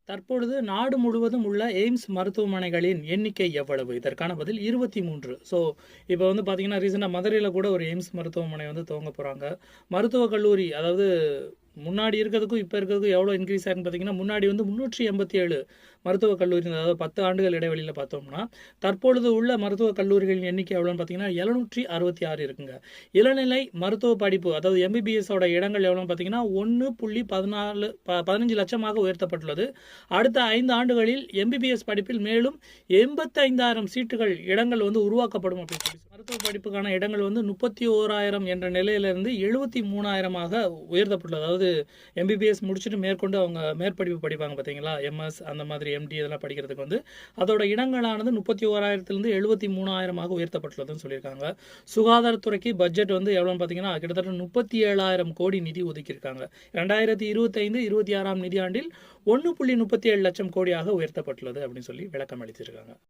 தற்பொழுது நாடு முழுவதும் உள்ள எய்ம்ஸ் மருத்துவமனைகளின் எண்ணிக்கை எவ்வளவு? இதற்கான பதில் 23. ஸோ இப்போ வந்து பார்த்தீங்கன்னா, ரீசெண்டாக மதுரையில் கூட ஒரு எய்ம்ஸ் மருத்துவமனை வந்து துவங்க போகிறாங்க. மருத்துவக் கல்லூரி, அதாவது முன்னாடி இருக்கிறதுக்கும் இப்போ இருக்கிறதுக்கும் எவ்வளோ இன்க்ரீஸ் ஆகுன்னு பார்த்தீங்கன்னா, முன்னாடி வந்து 387 மருத்துவக் கல்லூரி, அதாவது 10 ஆண்டுகள் இடைவெளியில் பார்த்தோம்னா, தற்பொழுது உள்ள மருத்துவக் கல்லூரிகளின் எண்ணிக்கை எவ்வளோன்னு பார்த்தீங்கன்னா 766 இருக்குங்க. இளநிலை மருத்துவ படிப்பு, அதாவது எம்பிபிஎஸோட இடங்கள் எவ்வளோன்னு பார்த்தீங்கன்னா 1.15 லட்சமாக உயர்த்தப்பட்டுள்ளது. அடுத்த 5 ஆண்டுகளில் எம்பிபிஎஸ் படிப்பில் மேலும் 85,000 சீட்டுகள் இடங்கள் வந்து உருவாக்கப்படும் அப்படின்னு சொல்லி, மருத்துவ படிப்புக்கான இடங்கள் வந்து 31,000 என்ற நிலையிலிருந்து 73,000ஆக உயர்த்தப்பட்டுள்ளது. அதாவது எம்பிபிஎஸ் முடிச்சுட்டு மேற்கொண்டு அவங்க மேற்படிப்பு படிப்பாங்க பார்த்தீங்களா, எம்எஸ் அந்த மாதிரி எம்டி இதெல்லாம் படிக்கிறதுக்கு வந்து அதோட இடங்களானது 31,000 73,000ஆக உயர்த்தப்பட்டுள்ளதுன்னு சொல்லியிருக்காங்க. சுகாதாரத்துறைக்கு பட்ஜெட் வந்து எவ்வளோன்னு பார்த்தீங்கன்னா கிட்டத்தட்ட 37,000 கோடி நிதி ஒதுக்கியிருக்காங்க. 2025-26 நிதியாண்டில் 1.37 லட்சம் கோடியாக உயர்த்தப்பட்டுள்ளது அப்படின்னு சொல்லி விளக்கம் அளித்திருக்காங்க.